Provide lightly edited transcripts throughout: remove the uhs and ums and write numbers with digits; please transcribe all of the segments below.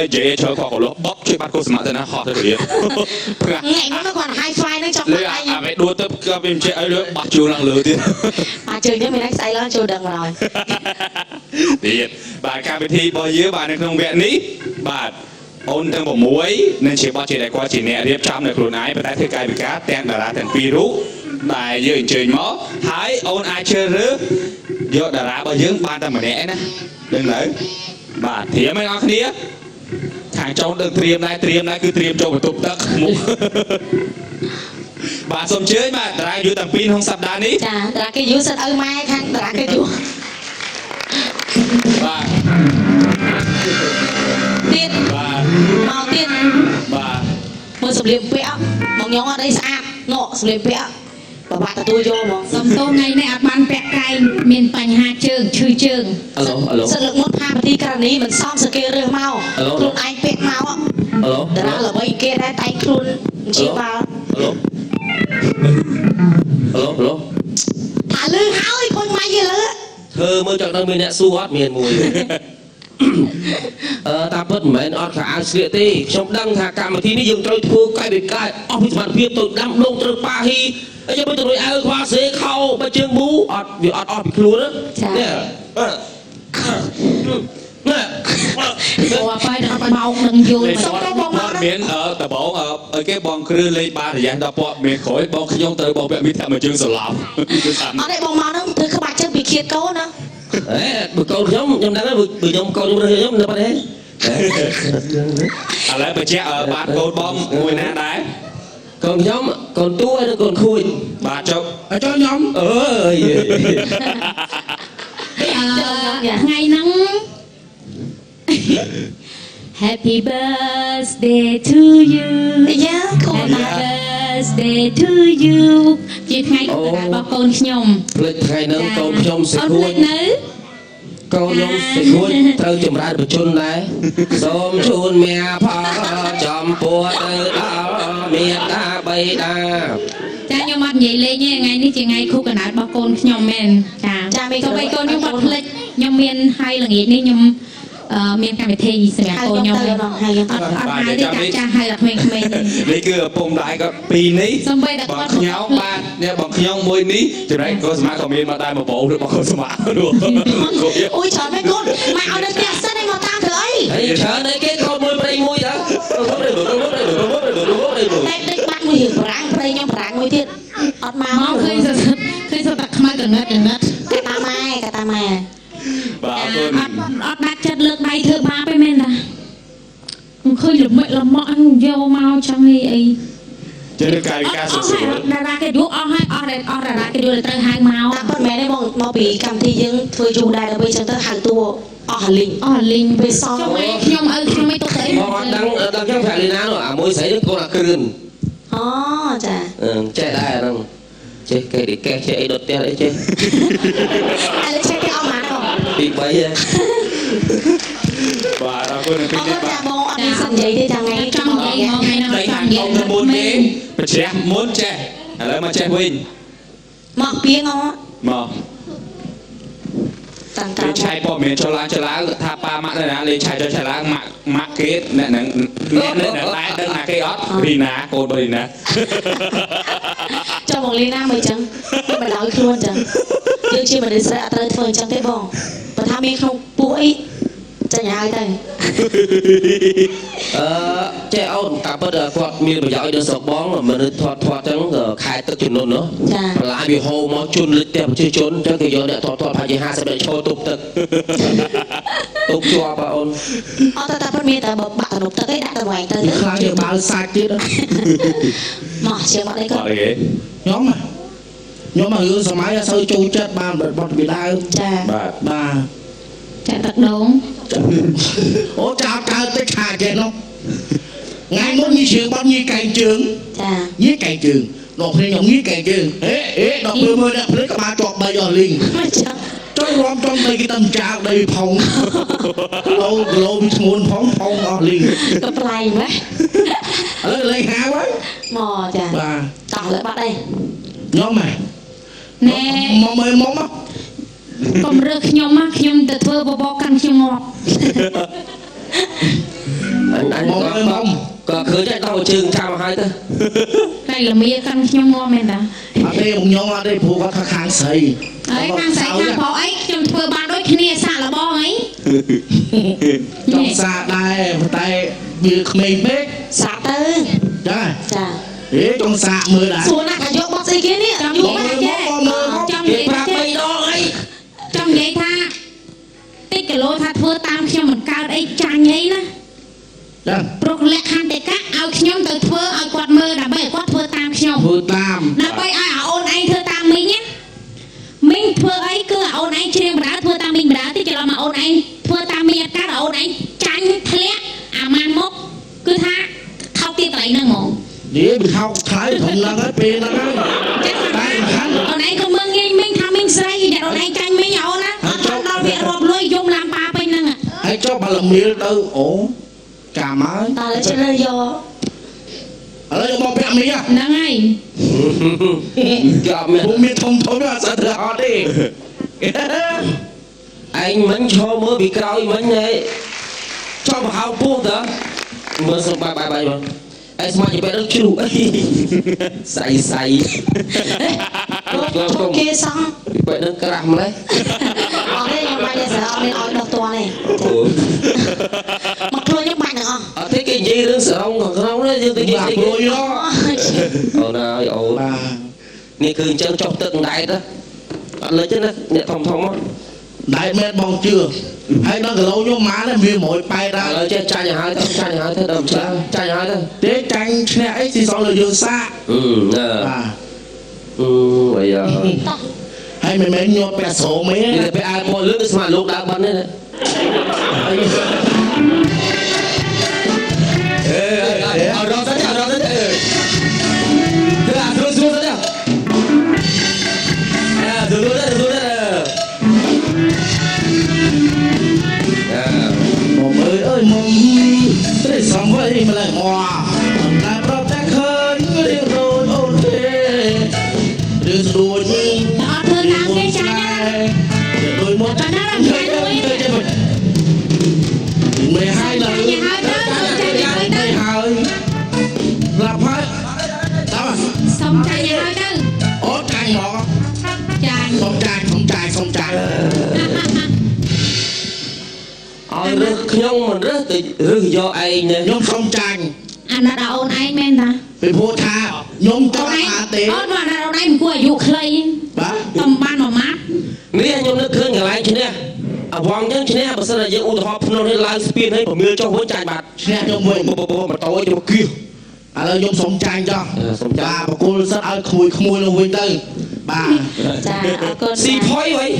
dễ chơi qua cổ lỗ bóp chơi bắt cô smart na họ thôi ngày nó còn hai fly nó trong tay à mẹ đua tập cái bên chơi ấy nữa bắt chuông lăng lừa tiền mà chơi chứ mình đánh say nó chơi đằng rồi thì bà ca thi bao nhiêu bà này không vẹn ní bà ôn thằng bộ muối nên chỉ bao chỉ đại qua chỉ nhẹ điệp trăm nàyខ្លួនái và tại thế cài bị cá ten đà ra thành virus bài dưới chơi mó hái ôn ai chơi rứa do đà ra bao nhiêu ba ta mà nhẹ nè đừng lấy bà thì mấy ngón kia thằng trong đừng tiêm lại cứ tiêm cho một tục tắc bà xong chơi mà đà ra dưới tầng pin không sập đá ní đà cái dưới sân ơi mai khăn đà cái dưới bà tiên màu tiên một sập liệm vẽ một nhóm ở đây xa nọ sập liệm vẽ và bạn tôi vô mà sầm tô ngày này ban vẽ cay miền Tây Hà Trương chư Trương sự lượng mất hai tí cái này mình xong sự kia rêu mau luôn anh vẽ mau á đó là bây kia đây tay luôn chỉ vào thả lư háo thì con may gì nữa thơ mới chọn đang miền nẹt su hót miền mùi ta bớt mấy nó khá sệ tê trong đăng thả cả mà thi ní dừng trôi thua cái bị cái office mặt phía tôi đâm đông trôi pa hi ấy cho bây giờ tôi ai qua xế khâu bây chương bú ọt vì ọt bị luôn đó nè phải màu đừng vô miền ở tờ bộ ở cái bong khơi lấy ba thời gian đọc bộ miền khối bong khi nhông tới bong bị mít thầm mà chương sờ lỏng ở đây bong màu nó từ các bạn chơi bị kiệt câu nữa bữa câu giống nhông đang bữa nhông câu giống nó đấy à lấy bữa che ở bạn câu bong ngồi nè đấy còn giống còn tua nó còn khui bà cho cho nhóm ngày nắng Happy birthday to you. Happy birthday to you. Chị ngày của bà con nhom. Lịch ngày nâng con nhom sẽ khui. Con nhom sẽ khui. Thơ chùm ra được chôn này. Xôm chôn mẹ phó chòm bùa tư áo mẹ ta bay ta. Cha nhom ăn vậy lên nha. Ngày ní chị ngày khu cả nát bà con nhom men. Cha mình có bay con nhom bật lịch. Nhom miền hay là nghĩ ní nhom miền cam thì sẽ cô nhau hai đứa cha hai là huynh mình đấy cứ bông đại có pin ní bằng nhau ba nha bằng nhau môi ní từ đấy có smart còn miền mà đại một bộ được bằng con smart luôn ôi trời mấy con mà ở đây đẹp sân đây mà tao thử ấy chờ đây cái con môi đây môi đó đây bắt mùi hiểm ráng đây nhau ráng mùi thiệt ọt máu khơi sao tặc mai gần ngất cả ta mai ọt đặt chất lượng này thưa ba bên mình à khơi được mẹ là mọi anh vô mau trong ấy cho nên cái sửa ra cái đũa ra cái đũa là tới hai màu ta con mẹ đây mau bị cầm thi nhưng thôi dù đây là bây giờ tới hàng tua hẳn linh về sau trong mấy nhom trong mấy tôi thấy đang trong phải lên áo à môi sấy cô là cơn chà chạy lại đâu chơi cái để cái chơi đột te đấy chơi ai lấy chơi cái ông má không bị bấy và ra cô này ông có cha bông ông đi sẵn giấy thì chẳng ngày trong giấy ngày nào đây hàng ông là muốn đi mà trẻ muốn trẻ ở đây mà trẻ huynh mọc bia ngon á mà lấy chai bỏ miền cho lá thà pa mặn này nè lấy chai cho chai lá mặn kết nè lái đơn là cái ót vì ná cô bởi nè cho một ly nam mới chẳng nhưng mà nói luôn chẳng nhưng khi mà đến sẽ tới phơi chẳng thế bò và tham miên không bụi cho nhà ai đây chơi ôn cặp bớt quạt miền bây giờ được sọc bóng mà mình thoát trắng khai tức chuyện luôn nữa lại bị hồ máu chun lịch đẹp chưa trốn cho cái giờ này thoát phải gì hai sẽ bị cho tục tức tục cho bà ôn ta bắt miên ta bạn tục tức ấy đã từ ngoài tới nước khai được bao sạch chứ đó mỏ chiều mỏ đấy cơ nhóm mà gương sớm máy sôi chu chết ba bật bị đau bà chạy tật đúng ủa chào tới khà chết không ngày muốn như trường bao nhiêu cày trường với cày trường đột nhiên nhóm với cày trường đọc mưa đẹp lấy các ba chọt bây giờ liền trôi rom trong đây cái tâm trạng đầy phòng lâu muốn phóng liền tập lại quá lấy há quá mò chà bà tỏ lại bắt đây nhóm mày nè mong á còn rực nhom á nhom từ thưa bò căn nhom ngọt mong ơi mong ក៏ឃើញតែដល់ជើងចាំឲ្យទៅ តែល្មៀកាន់ខ្ញុំងំមែនតា ở đây mong nhong ở đây phụ có thằng khang sấy ហើយខាងស្រីខាងប្រុសអីខ្ញុំធ្វើបានដូចគ្នាសាក់លបងអី trong xa đây tay như khmei bếp សាក់ទៅ đó ចា thế trong xa mưa đã សួរណាថាយកបោះស្អីគេនេះ ចង់និយាយថាចេះចង់និ គេ យាយ ប្ ថា រាប់ ចេះ 3 ដងអី ចង់និយាយថាតិចគីឡូថាធ្វើតាមខ្ញុំមិនកើតអីចាញ់អីណា đó ព្រោះលក្ខខណ្ឌតែកាឲ្យខ្ញុំទៅធ្វើឲ្យគាត់មើលដើម្បីឲ្យគាត់ធ្វើតាមខ្ញុំ vừa tam ដើម្បីឲ្យអូនឯងធ្វើតាមមីងណាមីងធ្វើអីគឺអូនឯងជ្រៀងបដាធ្វើតាមមីងបដាតិចច្រឡំមកអូនឯងធ្វើតាមមីងអត់កើតអូនឯងចាញ់ធ្លាក់អាម៉ានមកគឺថាខោទៀតកន្លែងហ្នឹងហ្មង để bị khóc khai thùng năng ấy pin năng ấy ចាស់តែ tay khăn អូនឯងក៏មើងងាយមីងថាមីងស្រីតែអូនឯងចាញ់មីងអូនណាអត់ដល់វារាប់លុយយំឡើងប៉ាពេញហ្នឹង hãy cho bà làm miếng đâu ổ cả má តើលើចេះលើយក ở đây bò bẹ mía ហ្នឹងហើយ គេអត់មាន bố miếng thông thống là sợ thừa họ đi ឯងមិនឈរមើលពីក្រោយមិញហេចង់បង្ហោពោះតើមើលសុំបាយបងឯស្មាច់បែរជ្រុះអីសៃ ចូលគេសង ពីបែរនឹងក្រាស់ម្លេះ អត់ទេខ្ញុំបាញ់តែស្រោមានឲ្យដល់តួនេះមកខ្លួនខ្ញុំបាញ់ទាំងអស់ អត់ទេគេនិយាយរឿងសរងក្នុងនេះយើងទៅនិយាយ bà lôi đó អូនអើយអូន bà នេះគឺអញ្ចឹងចុះទឹកអណ្ដែតអត់លើទេណាអ្នកធំមក đại mẹ bong chưa hay nó cái lâu nhôm má này vì mỗi bay ឥឡូ ra វចេះចាញ់ឲ្យហើយទៅចាញ់ឲ្យហើយទៅដល់ចាញ់ឲ្យទៅ để tranh nè ấy thì sao là dương xa អឺណា bà អាយ៉ា hay mày mẹ nhôm bẹ sổ mấy នេះទៅពេលអាយមកលើទៅស្មាលោកដើរបាត់នេះណា เอารอซะเอารอซะเดี๋ยวอ่ะดูซะเดี๋ยวดูmồm ơi mồm để xong vậy mà lại mò lại bọc ta khơi đi rồi ôn thế đưa đuôi អត់ធ្វើតាមគេចាញ់ណា đôi một Bạn nói làm sai rồi. 12 lần Chạy hơi đó, chạy hơi đó. 12 là phải sao à សុំចាញ់ឲ្យទៅ ốt canh mỏ ចាញ់ xong trai ឲ្យរើសខ្ញុំមិនរើសទៅរើសយកឯងណា nhóm xong trai អាណិតដល់អូនឯងមែនតា vì vua tha nhóm អូ cho នឯង à tế អូនមកអាណិតអូនឯងមិនគួរអាយុខ្លី bà តំបានមួយម៉ាត់ នេះខ្ញុំនឹកឃើញកន្លែងឈ្នះអវងចឹងឈ្នះបើសិនតែយើងឧទាហរណ៍ភ្នំនេះឡើងស្ពានឲ្យប្រមៀលចុះវិញចាញ់បាត់ nè nhóm mình ម៉ូតូឲ្យទៅគៀស à là nhóm xong trai cho សុំចា bà cô rất ơi khmui nóវិញទៅbà ចាអរគុណ ស៊ីផុយវិញ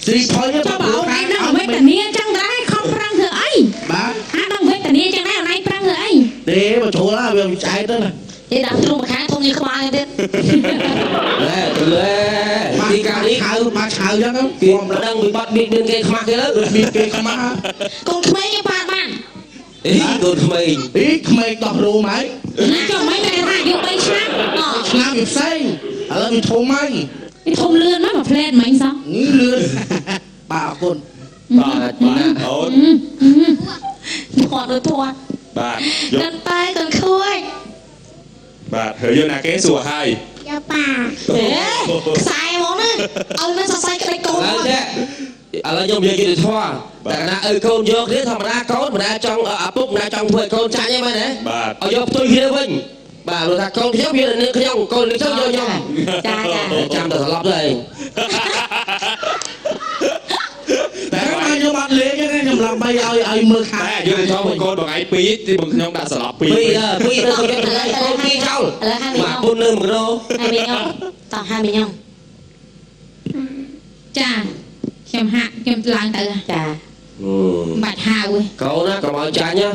ស៊ីផុយ ចុះបើអូនឯងនឹងវេទនាចឹងដែរខំប្រឹងធ្វើអី បាទ អានឹងវេទនាចឹងដែរអូនឯងប្រឹងធ្វើអី ទេបើចូលណាវាចែកទៅណា និយាយដាក់ទ្រូងម្ខាងធំនេះក្បាលទៀត ណែទៅលើទីកានេះ ហៅបាឆៅចឹង គេមិនដឹងវិបត្តិមានគេខ្មាស់គេលើ មានគេខ្មាស់ កូនក្មេងគេប៉ាតបាន អីកូនក្មេង អីក្មេងដោះរូមហើយ ណាចុះមិនតែថាអាយុ3ឆ្នាំ ឆ្នាំវាផ្សេងឥឡូវវាធំហើយ វាធំលឿនណាស់មកផ្លែតមិញសោះ នេះលឿនបាទអរគុណ បាទអូន គាត់ដូចធាត់ បាទយក ដល់តែកូនខួយ បាទហើយយកណាគេសួរហើយ យ៉ាប៉ាហេខ្សែហ្មងណាឲ្យនឹងសរសៃក្តីកូន ឡើយទេឥឡូវខ្ញុំនិយាយយុទ្ធធម៌តែកណាឪកូនយកនេះធម្មតាកូនមិនដែលចង់ឪពុកម្ដាយចង់ធ្វើឲ្យកូនចាញ់ទេមែនទេ បាទ ឲ្យយកផ្ទុយគ្នាវិញបាទលោកថាកូនខ្ញុំវានឹងខ្ញុំកូននឹងខ្ញុំយកខ្ញុំ ចាចា ចាំតែស្លាប់ទៅឯង តែខ្ញុំអត់លេងទេខ្ញុំឡើងបីឲ្យមើលខាង តែយកទៅចោលមួយកូនបងឯងពីរទីបងខ្ញុំដាក់សន្លប់ពីរ ពីទៅខ្ញុំយកទៅកូនពីរចោល ឥឡូវហាមី បាទ ញ៉ុង ពុននឹងមកដោ ហាមីញ៉ុងតោះហាមីញ៉ុង ចាខ្ញុំហាក់ខ្ញុំឡើងទៅ ចា បាច់ហៅឯង កូនណាកុំឲ្យចាញ់ណា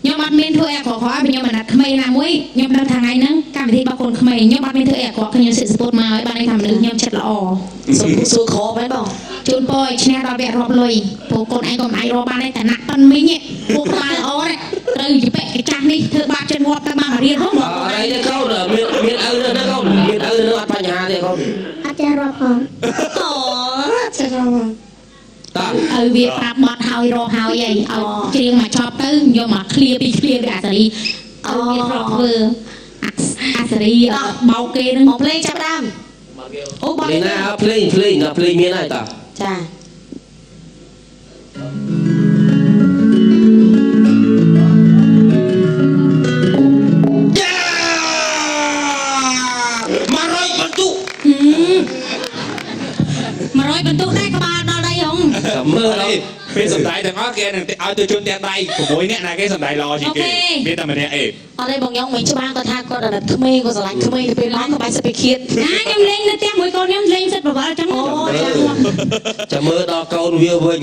ខ្ញុំអត់មានធ្វើអីអាក្រក់ៗខ្ញុំអាណិតក្មេងណាមួយខ្ញុំដឹងថាថ្ងៃហ្នឹងកម្មវិធីរបស់កូនក្មេងខ្ញុំអត់មានធ្វើអីអាក្រក់ខ្ញុំសិទ្ធិសពុតមកឲ្យបានន័យថាមនុស្សខ្ញុំចិត្តល្អ សុំសួរក្រមែនបង ជូនពរឲ្យឈ្នះដល់វគ្គរាប់លុយព្រោះកូនឯងក៏មិនអាចរាប់បានដែរតែណាក់ប៉ិនមីងពួកក្បាលល្អដែរត្រូវយពេកចាស់នេះធ្វើបាបចិត្តងាប់ទៅបានមករៀនហង អត់អីទេកូនមានឪនៅហ្នឹងកូនមានឪនៅអត់បញ្ហាទេកូន អត់ចេះរាប់ផងអូចេះរាប់ តា ឲ្យវាប្រាប់បត់ហើយរកហើយអីឲ្យច្រៀងមកចប់ទៅយកមកឃ្លាពីឃ្លាពីអាសារីឲ្យវាធ្លាប់ធ្វើអាសារីបោកគេនឹង មកភ្លេងចាប់ដើមអូបង នេះណាភ្លេងមានហើយតា ចា 100បន្ទុក 100បន្ទុកដែរក្បាលដល់ដៃហង មើលដល់ ពេលសំដាយទាំងអស់គេនឹងឲ្យទៅជូនទាំងដៃ6នាក់ណាគេសំដាយល្អជាងគេមានតែម្នាក់អី អត់ទេបងញ៉ុងមិនច្បាស់គាត់ថាគាត់ដល់ក្មេងគាត់ស្រឡាញ់ក្មេងទៅពេលមកក៏បាយសិបពីឃាត ណាខ្ញុំលេងនៅផ្ទះមួយកូនខ្ញុំលេងសិតប្រវល់ចឹងអូ ចាំមើលដល់កូនវាវិញ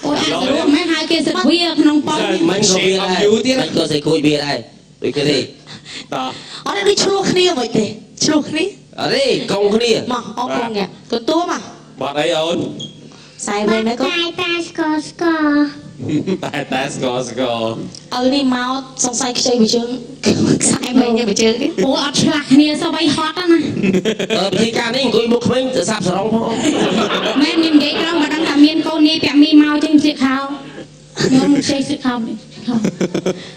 អូអាចទៅរួមមិនហើយគេសិតវាក្នុងប៉ុន មិនក៏វាដែរមិនក៏សេគួយវាដែរដូចគេទេ តោះ អត់ទេដូចឆ្លោះគ្នាមិនទេឆ្លោះគ្នា អរេកងគ្នា មកអបបងញ៉ាកូនទួមក បាត់អីអូន ខ្សែវែងណាកូន តាស្គស្គ តែស្គាល់ស្គាល់ ឪនេះមកសង្ស័យខ្ចីវិជើងខ្សែវែងនេះវិជើងនេះ អូអត់ឆ្លាស់គ្នាសោះអីហត់ណា ពិធីការនេះអង្គុយមុខក្មេងទៅសាប់សរងផង មែនខ្ញុំនិយាយត្រង់បើដឹងថាមានកូននេះពាក់មីមកចឹងស្លៀកខោខ្ញុំខ្ចីស្លៀកខោនេះ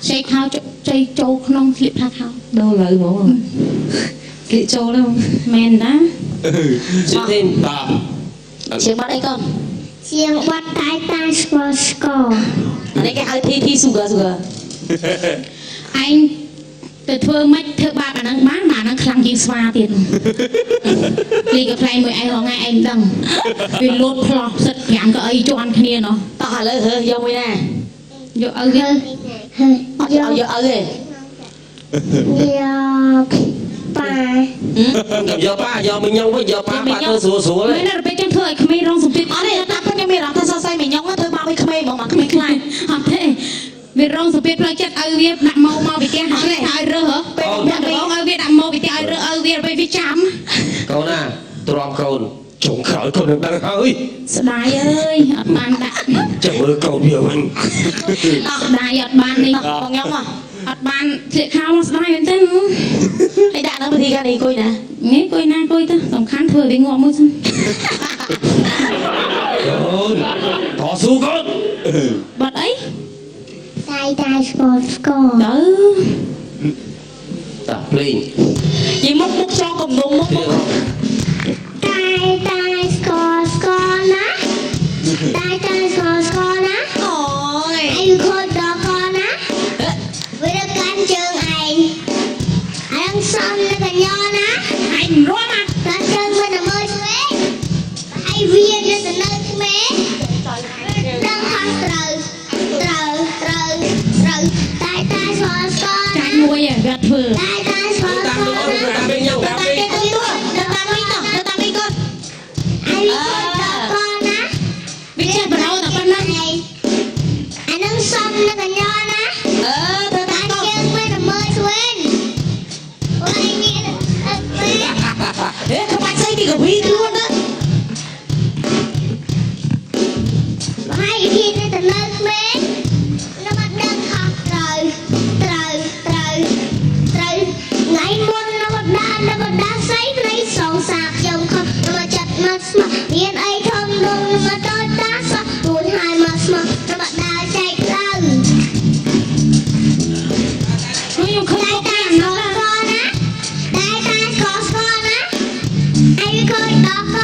ខ្ចីខោខ្ចីចូលក្នុងស្លៀកថាខោ ដូរលើហ្មងស្លៀកចូលហ្នឹង មែនណា ជិះទេ តោះ ជាបាត់អីកូន ជាងបាត់តាស្គស្គ អានេះគេហៅធីស៊ូហ្គាស៊ូហ្គា ឯងទៅធ្វើម៉េចធ្វើបាបអាហ្នឹងបានអាហ្នឹងខ្លាំងជាងស្វាទៀតលីកផ្លែមួយឯងរងឯងដឹងវាលោតផ្លោះសិត5កៅអីជន់គ្នាណោះ តោះឥឡូវរើយកមួយណា យកឲ្យវា អត់យកឲ្យទេ យកប៉ា យកប៉ាយកមីញ៉ុងវិញយកប៉ាធ្វើស្រួលស្រួល មែនដល់ពេលចឹងធ្វើឲ្យក្មេងរងសម្ពាធ អត់ទេតាមខ្ញុំមានអារម្មណ៍ថាសរសៃមីញ៉ុងធ្វើបាបឲ្យក្មេងហ្មងមកក្មេងខ្លាច អត់ទេវារងសម្ពាធផ្លូវចិត្តឲ្យវាដាក់មកពីផ្ទះហើយឲ្យរើសហ៎ពេលដាក់មកឲ្យវាដាក់មកពីផ្ទះឲ្យរើឲ្យវាពេលវាចាំ កូនណាទ្រាំកូនចុងក្រោយកូននឹងដឹងហើយ ស្ដាយអើយអត់បានដាក់ ចាំមើលកូនវាវិញ ស្ដាយអត់បាននេះ បងញ៉ុងមក អត់បានស្លៀកខោមកស្ដាយមែនទេ ឲ្យដាក់នៅពិធីការនេះអង្គុយណា នេះគួយណាគួយទៅសំខាន់ធ្វើឲ្យវាងាប់មួយសិន កូនតស៊ូកូន បាត់អី តាស្គស្គ ទៅ តាភ្លេង យីមុខចង់កំដុំមុខ តាស្គស្គណាតាស្គស្គណា អូយ អីខូចដល់កណាវាកាន់ជើងឯងអញសំនៅកញ្ញណា អញរួមមក កាន់ជើងមិនមើលស្វេអីវានៅទៅនៅក្មេងដឹងខំត្រូវតាស្គស្គ ចាញ់មួយឯងវាធ្វើ តាស្គស្គ តាមមីញ៉ុងតាមមី គេទៅទួទៅតាមវិញទៅតាមវិញកូន អីខូចដល់កណា វាចេះបរោតែប៉ុណ្ណឹង អានឹងសំនៅកញ្ញណា ទៅ តា តាមកូន ជើងមិនមើលស្វេអូយមានអត់ពេ ហេក្បាច់ស្អីទីកវីខ្លួនណា ហើយគេនៅទៅនៅក្មេងនៅបាត់ដឹងខំត្រូវថ្ងៃមុននៅបាត់ដាស្អីត្រីសងសាខ្ញុំខំមកចាត់មកស្មោះមានអីធំដុំមកតូចតាសោះទួនហើយមកស្មោះនៅបាត់ដាចែកឡើង ខ្ញុំឃើញ តា មក តា យ៉ាង ស្គ ណា ស្គណាតាស្គស្គណាអីខូចដល់ក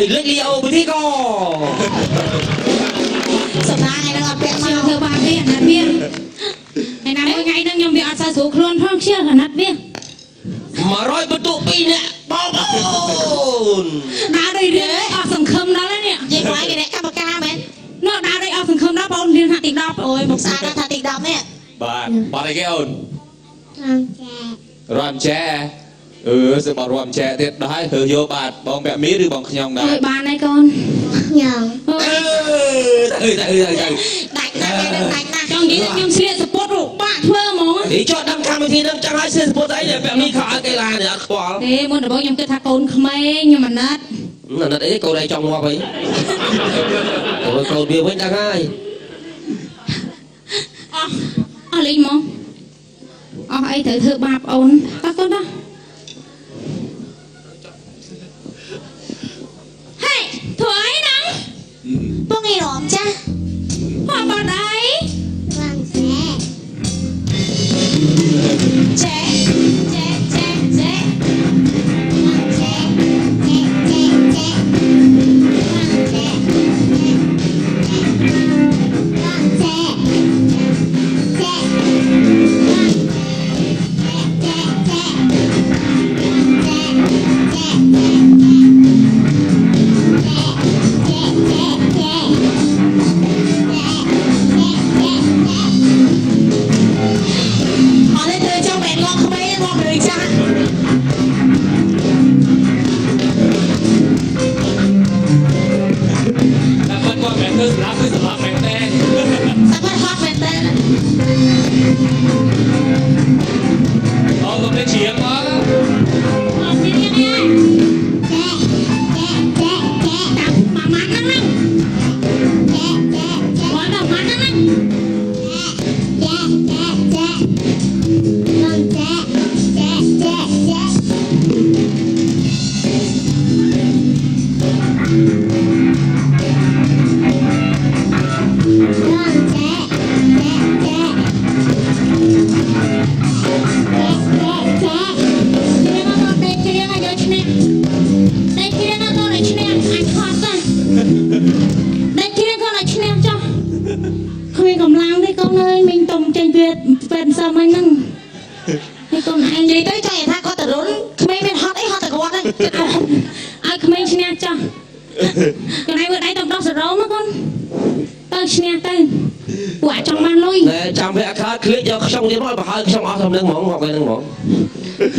lịch li ô với thi co សំណាងឯងនឹងអត់ពាក់ ជឿ មក ធ្វើបាបវាអាណិតវាហើយណាមួយថ្ងៃហ្នឹងខ្ញុំវាអត់សូវស្រួលខ្លួនផងជឿអាណិតវា 100 បន្ទុក2នាក់បងប្អូន ដើរដូចរឿងអស់សង្ឃឹមដល់ហើយនេះ និយាយមកឯងគេកម្មការមែន នោះដើរដូចអស់សង្ឃឹមដល់បងរៀនហាក់ទី10 អូយមកស្អាតណាស់ថាទី10នេះ បាទបាត់អីគេអូន រំចា រំចែសើបរំចែទៀតដែរធ្វើយកបាទបងពាក់មីឬបងខ្ញុំដែរ ហើយបានហើយកូន ខ្ញុំ ដាច់ណាស់ឯងនឹងដាច់ណាស់ ចង់និយាយខ្ញុំស្លៀកសពុតបាក់ធ្វើហ្មង នេះចោះដល់កម្មវិធីហ្នឹងចង់ឲ្យសិស្សពុទ្ធអីពាក់មីខោឲ្យកីឡានេះអត់ខ្វល់ ទេមុនដំបូងខ្ញុំគិតថាកូនក្មេងខ្ញុំអាណិត អាណិតអីកូនឯងចង់ងាប់អីអូយកូនវាវិញដល់ហើយ អស់លេងហ្មងអស់អីត្រូវធ្វើបាបអូនតោះកូនតោះហេធ្វើអីហ្នឹង បងឯងរំចាស់ ហោះបាត់អី រំចា ចែចែចែចែ រំចាចាចាចារំចារំចាเป็นสมัยนั้นให้កូនឯង និយាយទៅចង់និយាយថាគាត់ទៅរុនក្មេងមានហត់អីហត់តែគាត់ហ្នឹង ឲ្យក្មេងឈ្នះចោះកូនឯងមើលដៃតំដោះសរោមកកូនទៅឈ្នះទៅពួកអាចចង់បានលុយ ណែចាំវាអត់ខើឃ្លៀកយកខ្ចង់ទៀតមកបើហើយខ្ចង់អស់តាមនឹងហ្មងមកហ្នឹងហ្មង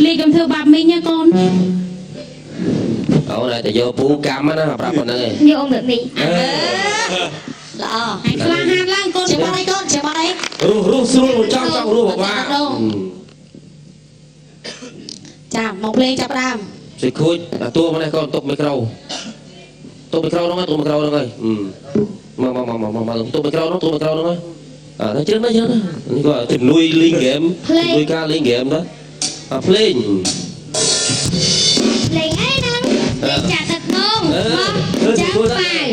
លេខកំធ្វើបាបមីងណាកូន អូនតែយកពូកម្មណាប្រាប់ប៉ុណ្្នឹងឯង យកអ៊ំแบบនេះ ល្អ ហើយខ្លាំងហានឡើងកូន ជាបាត់អីកូនជាបាត់អី រស់ស្រួលចង់រស់មកបាទ ចាមកភ្លេងចាប់ដើម សិខូចអាតួមកនេះកូនតុបមីក្រូហ្នឹងតុបមីក្រូហ្នឹងហើយមកតុបមីក្រូហ្នឹងអាជឿណានេះក៏ជំនួយលេងហ្គេមជំនួយការលេងហ្គេមណាអាភ្លេង លេងអីហ្នឹងចាក់ទឹកនំចាំបាយ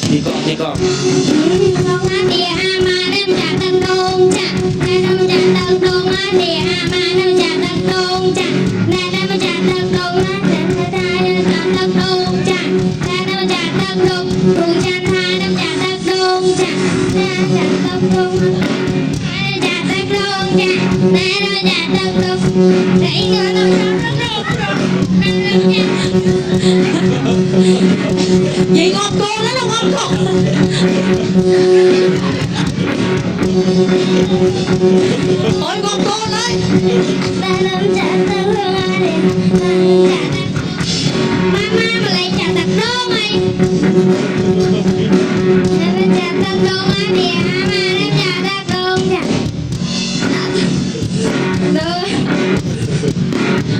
ទីក នំណាទីអាម៉ានឹងចាក់ទឹកនំចាក់ណែនំចាក់ទឹកនំណាទីអាម៉ានឹងចាក់ទឹកនំចាក់ណែនំចាក់ទឹកនំណាចាក់តាចាក់ទឹកនំចាក់ណែនំចាក់ទឹកនំព្រោះចាក់ថានំចាក់ទឹកនំចាក់ណែចាក់ទឹកនំចាក់ទឹកនំចាក់ណែនំចាក់ទឹកនំតែអីក៏នំចាក់ទឹកនំ និយាយងប់កូនណាងប់កូនអូយងប់កូនអើយ តែនំចាក់ទឹកនំនេះម៉ាម៉ាម្លេចចាក់ទឹកនំអីតែចាក់ទឹកនំមកនេះអាម៉ានឹងចាក់ទឹកនំចាក់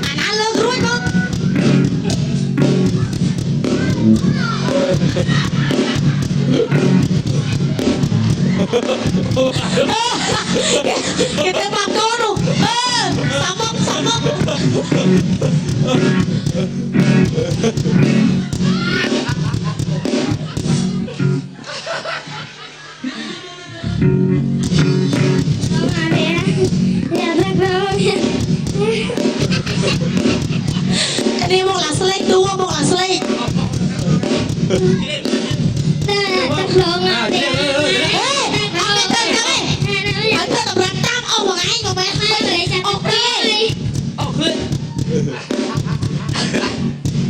អាណាលើករួចកូនគេទៅបាក់កូននោះសំមកនេះមកឡាស្លេក ta khương à đi Ở cái tập đoàn tam ông một ngày một ngày hai người chặt ok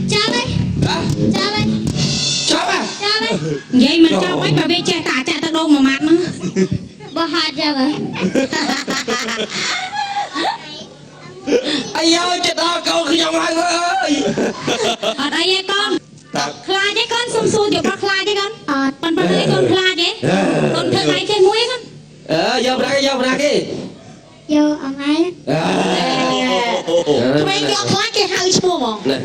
chào đây chào đây chó à chào đây vậy mình cho mấy bà bê che tả chạy tao đâu mà mặt nữa bà hạt chào đây ai ơi chết đó con cứ nhông hai ơi ở đây ấy con khla chứ con xung xui kiểu con khla chứ con con lấy con khla chứ con thơ này chơi muối con vô ra cái vô ông ấy Mấy cái khóa cái hơi chua mà nè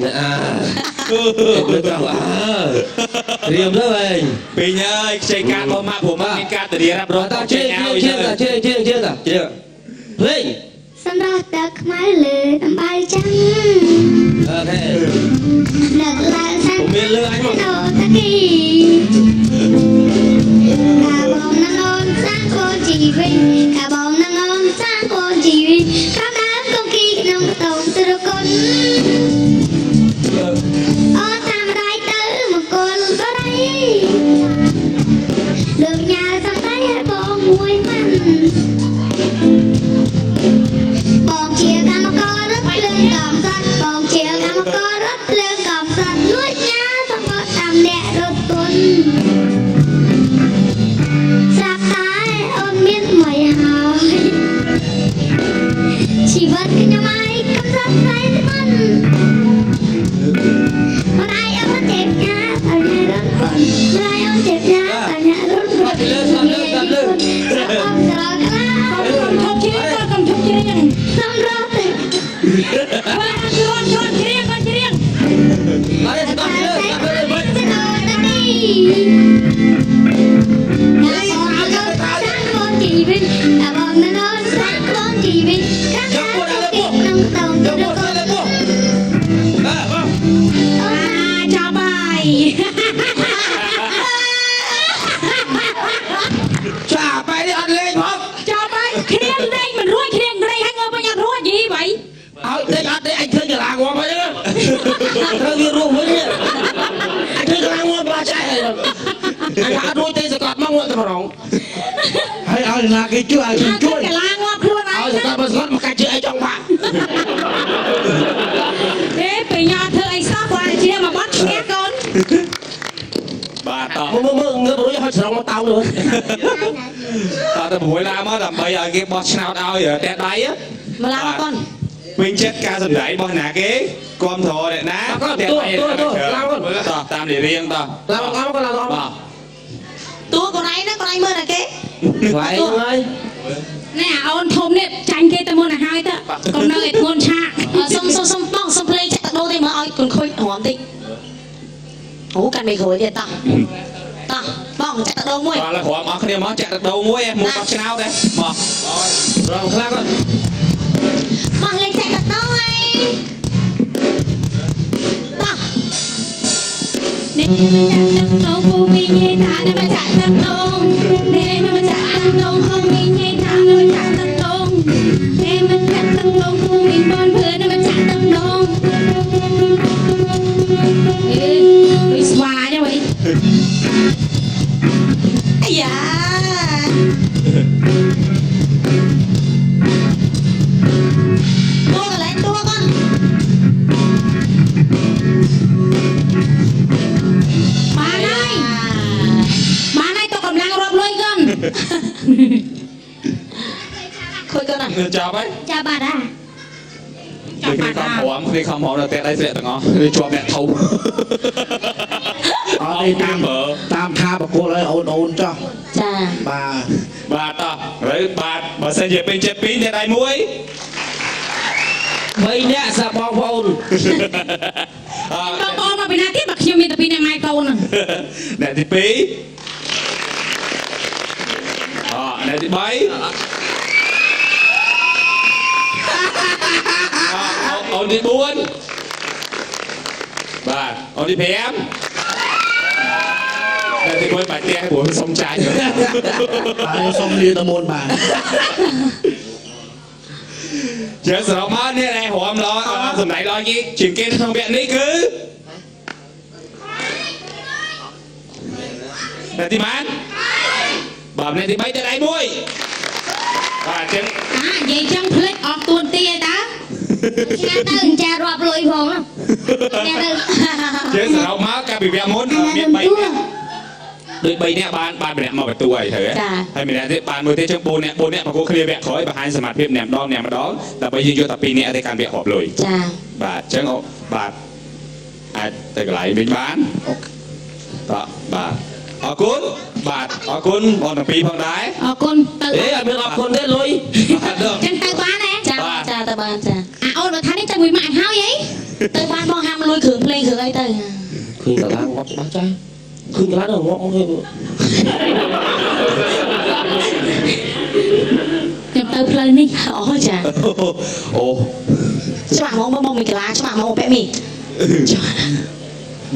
riêng đó mình ពីញើយខ្ចីកាតរបស់ម៉ាក់ព្រោះម៉ាក់មានការធានារ៉ាប់រង ta ចេ chơi ញឲ្យ chơi lên សម្រាប់ទឹកខ្មៅលើដំបៅចាំង ok លើកឡើងសាច់ មានលឺអញមក ណូតាគីកាបងណាងអូនសាកូនជីវិតកាបងណាងអូនសាកូនជីវិតកាដើមកុំគីក្នុងតោងត្រកុនអូនតាមដៃទៅមកគល់បរិយលើកញ៉ាសំដីឲ្យបងមួយម៉ាន់បងជាកម្មកររត់ភ្លើងកំសត់បងជាកម្មកររត់ភ្លើងកំសត់លួចញ៉ាសំបត់តាមអ្នករត់ទុនស្រាប់តែអូនមានមួយហើយជីវិតខ្ញុំឯងកំសត់តែមិនអូនឯងអត់ទេញ៉ាតែញ៉ារត់ទុនអូនឯងអត់ទេញ៉ាតែញ៉ារត់ទុនអត់ក្រោយខ្លា con chúc chia con chúc chia nhưng សំរត់ទេ con chia con chia ở đây con chơi lên จ้าบาย chả phải đi ăn lên không จ้าบายเครียดเร่งมันรุ่ยเครียดเร่งให้เงินไปยังรุ่ยยี่ไป đây ăn đây anh chơi cái làng ngon vậy đó chơi cái ruộng với nhỉ anh chơi cái làng ngon ba chạy anh hạ đuôi tay sẽ cọt mong ngon tao rong ហើយឲ្យណាគេជួយឲ្យគេជួយ cái lang ngon luôn ao sẽ cọt bớt ngót mà cay chơi ai trong bạn thế bị nhỏ thưa anh sắp qua chia mà bắt nghe con បាទត mơ ngứa bố hơi sòng tao nữa តទៅ6ឡាមកដើម្បីឲ្យគេបោះឆ្នោតឲ្យតែដៃ mà làm con ពេញចិត្តការសម្ដែងរបស់ណាគេគាំទ្រអ្នកណាតែដៃតាមរៀងត làm ngon con làm ngon បាទ tua con ấy nó con ấy mơ là kế phải ơi nè ôn thôm nè tranh kia tao muốn là hai ta còn nơi thôn cha xong bong xong play chạy tao đâu đây mà ơi còn khôi hỏng tí ủa cần mày gửi tiền tao tao bong chạy tao đâu muối បាទហើយព្រមអស់គ្នាមកចាក់ទឹកដូងមួយមកបោះឆ្នោតដែរមក rồi khla con Bọn lên chạy tao đâu ấy tao nè tao tao cô mi nhẹ thả nó mà chạy tao tông nè mà chạy tao tông không mi nhẹ thả nó mà chạy tao tông nè mà chạy tao tông cô mi bon vừa nó mà chạy tao tông bị xóa nha vậy ai da tua con lại tua con bà này tao cầm lang rộp lôi con khôi con à ចាប់ហើយ Chào bà đã ដូចគ្នាខំព្រមគ្នាខំព្រមដល់តែដៃស្រាក់ទាំងអស់វាជាប់អ្នកធំ អត់ទេតាមថាប្រកួតឲ្យអូនចោះ chà បាទ បាទតោះហើយបាទបើសិនជាពេញចិត្ត2តែដៃមួយ mấy nè sao bong phone បងប្អូនមកពីណាទៀតបើខ្ញុំមានតែពីអ្នកម៉ែកូន អ្នកទី2អ្នកទី3អូនទី4បាទអូនទី5អ្នកទី1បាច់ផ្ទះព្រោះសុំចាយ បាទសុំលាទៅមុនបាទ ជាសរុបមកនេះឯងរំឡងសម្ដែងដល់គេជាងគេនៅក្នុងវគ្គនេះគឺ អ្នកទីបានបាទអ្នកទី3ទៅដៃមួយបាទចឹង និយាយចឹងភ្លេចអស់ទួនទីឯតា ឆ្នាំទៅអញ្ចារាប់លុយផងណាអ្នកទៅ ចឹងសរុបមកកាលពីវគ្គមុនមាន3នាក់ដូច3នាក់បានម្នាក់មកបន្ទូឲ្យត្រូវហើយម្នាក់ទៀតបានមួយទៀតចឹង4នាក់ប្រកួតគ្នាវគ្គក្រោយបង្ហាញសមត្ថភាពអ្នកម្ដងដើម្បីយើងយកតែ2នាក់ទៅកាន់វគ្គរាប់លុយ ចា បាទចឹងបាទអាចទៅកន្លែងវិញបានបាទអរគុណបាទអរគុណបងទាំងពីរផងដែរ អរគុណទៅ អេអត់មានអរគុណទេលុយ ចឹងទៅបានទេ ចាទៅបានចា អូនបើថានេះទៅមួយម៉ាក់ហើយអី ទៅបានបងហាមលួយគ្រឿងភ្លេងគ្រឿងអីទៅ ឃើញកន្លងងាប់ច្បាស់ចាឃើញកន្លងងាប់មកហើយ ខ្ញុំទៅផ្លូវនេះ អូចា អូ ច្បាស់ហ្មងបងមិនកលាច្បាស់ហ្មងបែបនេះ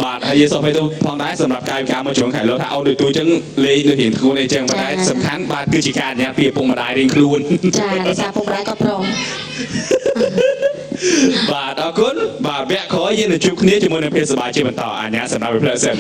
បាទហើយយើងសូមឲ្យទៅផងដែរសម្រាប់កាយវិការមកជ្រុងខែលោថាអូនដូចទូចឹងលេងដូចរៀងខ្លួនអីចឹងបាទសំខាន់បាទគឺជាការអនុញ្ញាតពីឪពុកម្ដាយរៀងខ្លួន ចាដោយសារពុកម្ដាយគាត់ព្រម បាទអរគុណបាទវគ្គក្រោយយើងនឹងជួបគ្នាជាមួយនឹងភាពសប្បាយជាបន្តអញ្ញាសម្រាប់វិផ្លឹកសិន